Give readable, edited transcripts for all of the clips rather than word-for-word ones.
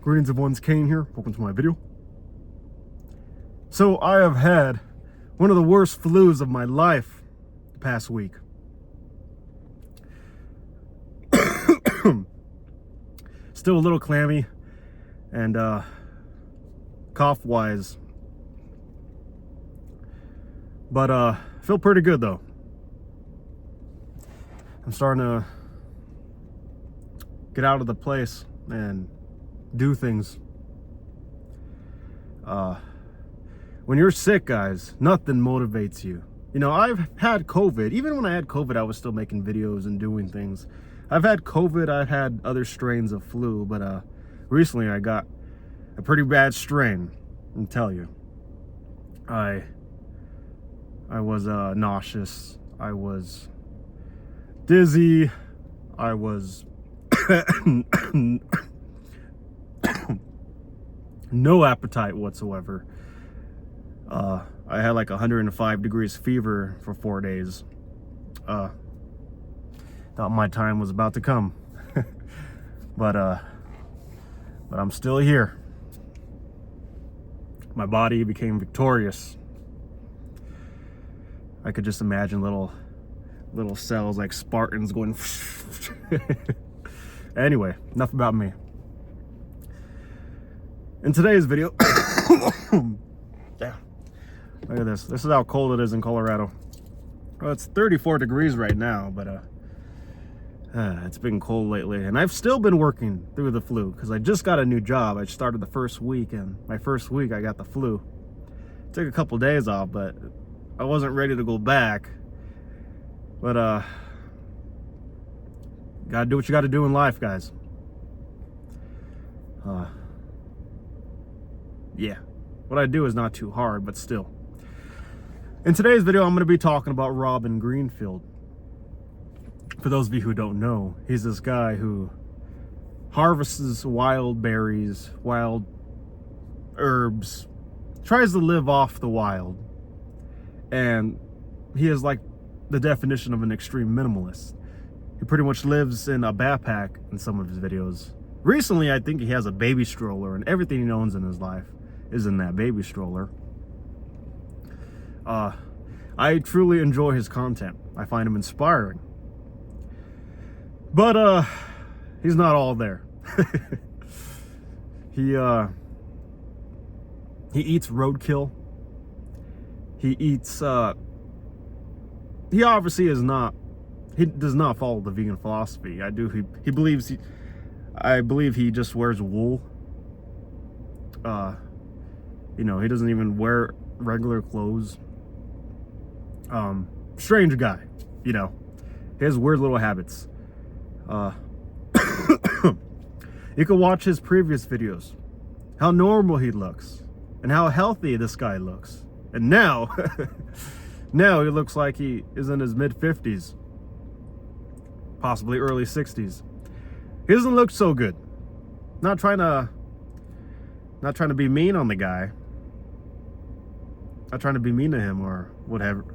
Greetings everyone's Kane here. Welcome to my video. So I have had one of the worst flus of my life the past week. Still a little clammy and cough wise, but feel pretty good though. I'm starting to get out of the place and do things. When you're sick, guys, nothing motivates you. You know, I've had COVID. Even when I had COVID, I was still making videos and doing things. I've had COVID, I've had other strains of flu, but recently I got a pretty bad strain, I'll tell you. I was nauseous, I was dizzy, I was no appetite whatsoever. I had like 105 degrees fever for 4 days. Thought my time was about to come. but I'm still here. My body became victorious. I could just imagine little cells like Spartans going. Anyway, enough about me. In today's video, yeah, look at this. This is how cold it is in Colorado. Well, it's 34 degrees right now, but it's been cold lately, and I've still been working through the flu because I just got a new job. I started the first week, and my first week I got the flu. Took a couple days off, but I wasn't ready to go back. But gotta do what you gotta do in life, guys. Yeah, what I do is not too hard, but still. In today's video, I'm going to be talking about Robin Greenfield. For those of you who don't know, he's this guy who harvests wild berries, wild herbs, tries to live off the wild, and he is like the definition of an extreme minimalist. He pretty much lives in a backpack in some of his videos. Recently, I think he has a baby stroller, and everything he owns in his life is in that baby stroller. I truly enjoy his content. I find him inspiring. But he's not all there. He eats roadkill. He eats he obviously is not, he does not follow the vegan philosophy. I believe he just wears wool. You know, he doesn't even wear regular clothes. Strange guy, you know. He has weird little habits. You can watch his previous videos, how normal he looks and how healthy this guy looks. And now, now he looks like he is in his mid-50s, possibly early 60s. He doesn't look so good. Not trying to be mean on the guy. Not trying to be mean to him or whatever.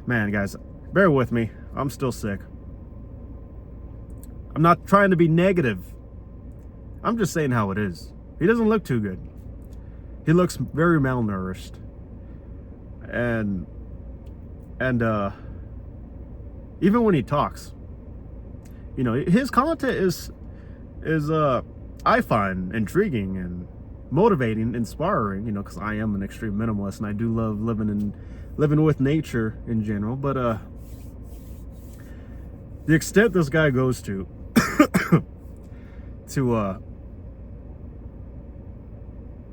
Man, guys, bear with me. I'm still sick. I'm not trying to be negative. I'm just saying how it is. He doesn't look too good. He looks very malnourished. And even when he talks, you know, his content is I find intriguing and motivating, inspiring, you know, because I am an extreme minimalist and I do love living with nature in general. But the extent this guy goes to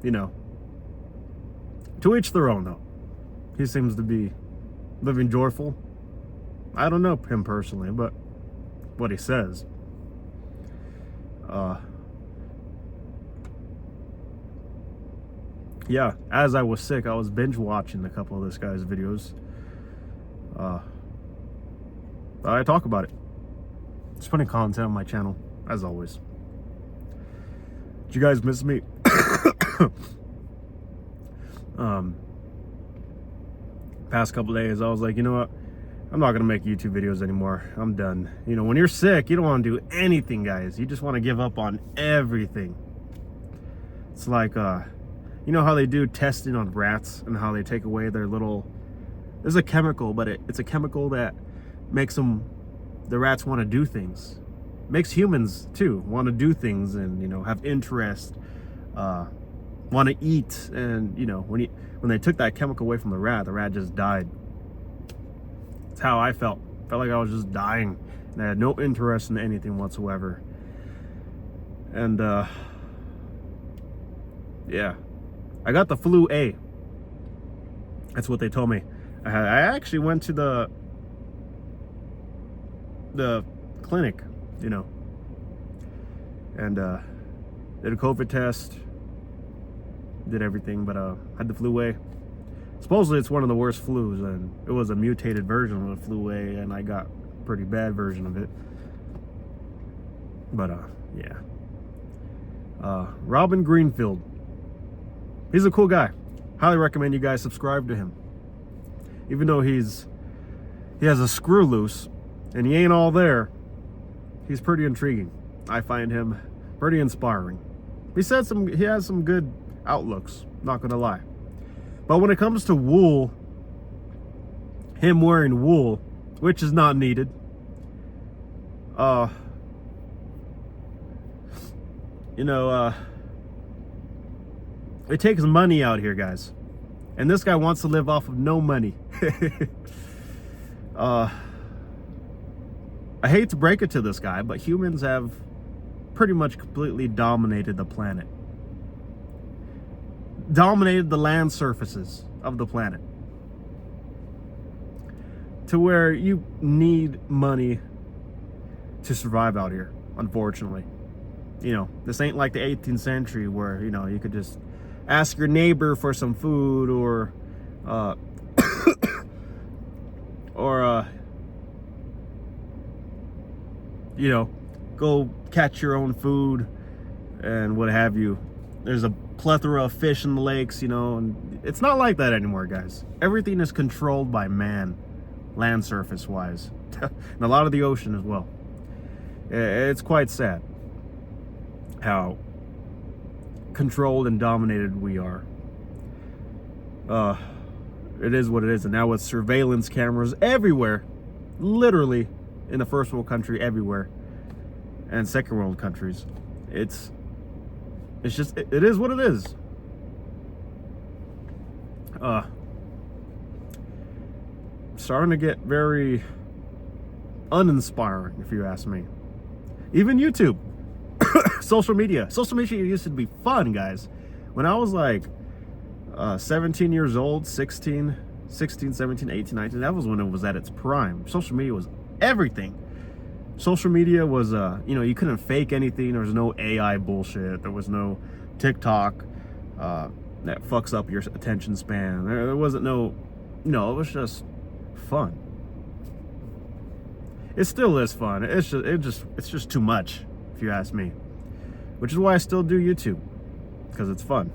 you know, to each their own though. He seems to be living joyful. I don't know him personally, but what he says. Yeah, as I was sick, I was binge watching a couple of this guy's videos. I talk about it. Just putting content on my channel, as always. Did you guys miss me? Past couple days, I was like, you know what? I'm not gonna make YouTube videos anymore. I'm done. You know, when you're sick, you don't want to do anything, guys. You just want to give up on everything. It's like, you know how they do testing on rats and how they take away their little, there's a chemical, but it's a chemical that makes the rats want to do things. Makes humans too want to do things and, you know, have interest, want to eat. And, you know, when they took that chemical away from the rat just died. That's how I felt. Felt like I was just dying and I had no interest in anything whatsoever. And yeah, I got the flu A. That's what they told me. I actually went to the clinic, you know, and did a COVID test, did everything, but had the flu A. Supposedly it's one of the worst flus, and it was a mutated version of the flu A, and I got a pretty bad version of it. But yeah, Robin Greenfield, he's a cool guy. Highly recommend you guys subscribe to him. Even though he has a screw loose and he ain't all there, he's pretty intriguing. I find him pretty inspiring. He has some good outlooks, not gonna lie. But when it comes to wool, him wearing wool, which is not needed, you know, it takes money out here, guys. And this guy wants to live off of no money. I hate to break it to this guy, but humans have pretty much completely dominated the planet. Dominated the land surfaces of the planet. To where you need money to survive out here, unfortunately. You know, this ain't like the 18th century where, you know, you could just ask your neighbor for some food or you know, go catch your own food and what have you. There's a plethora of fish in the lakes, you know, and it's not like that anymore, guys. Everything is controlled by man, land surface wise, and a lot of the ocean as well. It's quite sad how controlled and dominated we are. It is what it is. And now with surveillance cameras everywhere, literally in the first world country everywhere, and second world countries, it's just, it is what it is. Starting to get very uninspiring, if you ask me. Even YouTube. Social media used to be fun, guys. When I was like 17 years old, 16, 17, 18, 19, that was when it was at its prime. Social media was everything. Social media was, you know, you couldn't fake anything. There was no AI bullshit. There was no TikTok that fucks up your attention span. There wasn't no, it was just fun. It still is fun. It's just too much, if you ask me. Which is why I still do YouTube, because it's fun.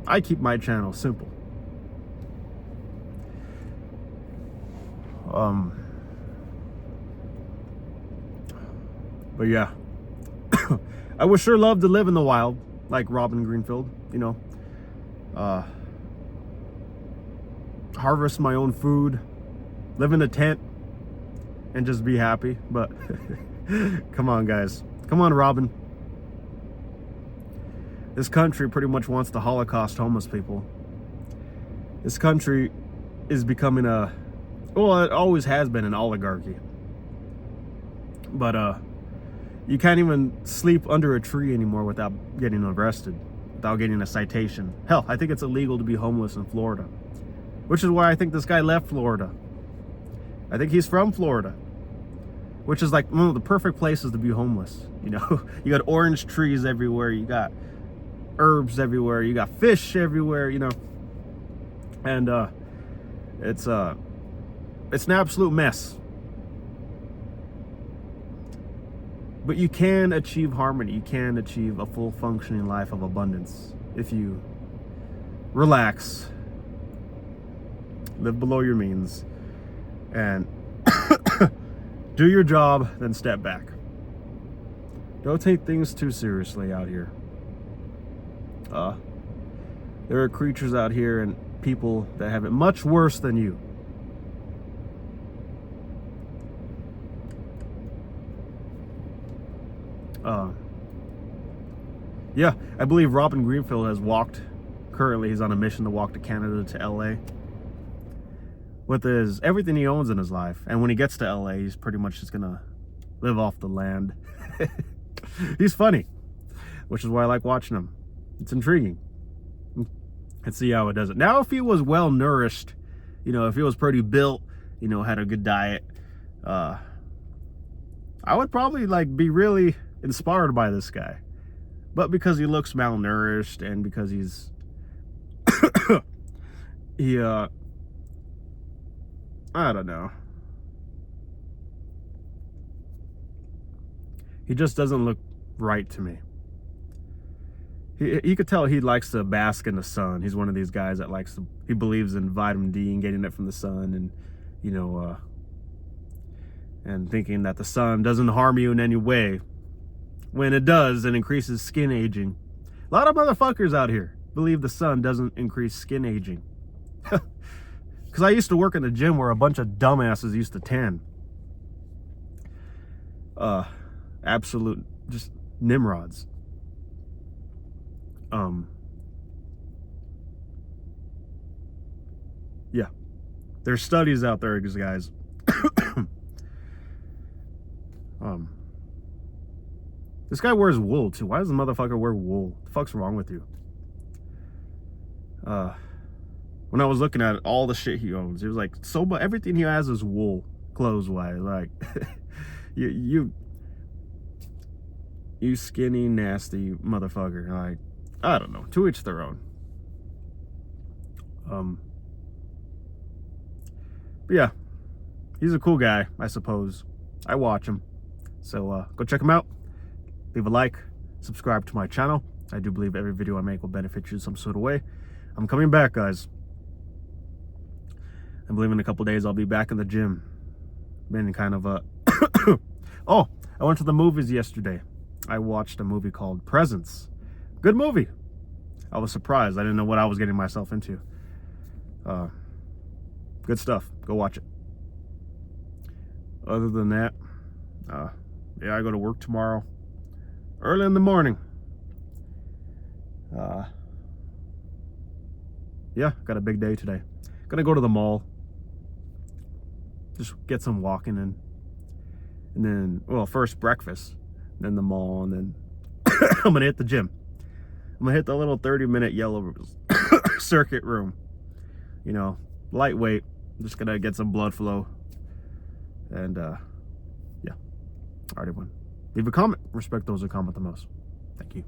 I keep my channel simple. But yeah, I would sure love to live in the wild like Robin Greenfield, you know. Harvest my own food, live in a tent, and just be happy. But come on, guys. Come on, Robin. This country pretty much wants to Holocaust homeless people. This country is becoming well, it always has been an oligarchy. But you can't even sleep under a tree anymore without getting arrested, without getting a citation. Hell, I think it's illegal to be homeless in Florida, which is why I think this guy left Florida. I think he's from Florida, which is like one of the perfect places to be homeless. You know, you got orange trees everywhere, you got herbs everywhere, you got fish everywhere, you know, and it's an absolute mess. But you can achieve harmony. You can achieve a full functioning life of abundance if you relax, live below your means, and do your job, then step back. Don't take things too seriously out here. There are creatures out here and people that have it much worse than you. Yeah, I believe Robin Greenfield has walked, currently he's on a mission to walk to Canada to LA with everything he owns in his life. And when he gets to LA, he's pretty much just gonna live off the land. He's funny, which is why I like watching him. It's intriguing. Let's see how it does it. Now, if he was well nourished, you know, if he was pretty built, you know, had a good diet, I would probably like be really inspired by this guy. But because he looks malnourished and because he's I don't know. He just doesn't look right to me. You could tell he likes to bask in the sun. He's one of these guys that likes to, he believes in vitamin D and getting it from the sun, and, you know, and thinking that the sun doesn't harm you in any way. When it does, it increases skin aging. A lot of motherfuckers out here believe the sun doesn't increase skin aging. Because I used to work in the gym where a bunch of dumbasses used to tan. Absolute, just nimrods. Yeah. There's studies out there, guys. This guy wears wool too. Why does the motherfucker wear wool? What the fuck's wrong with you? When I was looking at all the shit he owns, it was like so much. Everything he has is wool, clothes wise. Like, you skinny, nasty motherfucker. Like, I don't know. To each their own. But yeah, he's a cool guy, I suppose. I watch him. So go check him out. Leave a like, subscribe to my channel. I do believe every video I make will benefit you in some sort of way. I'm coming back, guys. I believe in a couple days I'll be back in the gym. Been kind of a... Oh, I went to the movies yesterday. I watched a movie called Presents. Good movie. I was surprised. I didn't know what I was getting myself into. Good stuff. Go watch it. Other than that, yeah, I go to work tomorrow. Early in the morning. Yeah, got a big day today. Gonna go to the mall. Just get some walking in. And then, well, first breakfast, then the mall, and then I'm gonna hit the gym. I'm gonna hit the little 30-minute yellow circuit room. You know, lightweight. Just gonna get some blood flow. And yeah. Alright, everyone. Leave a comment. Respect those who comment the most. Thank you.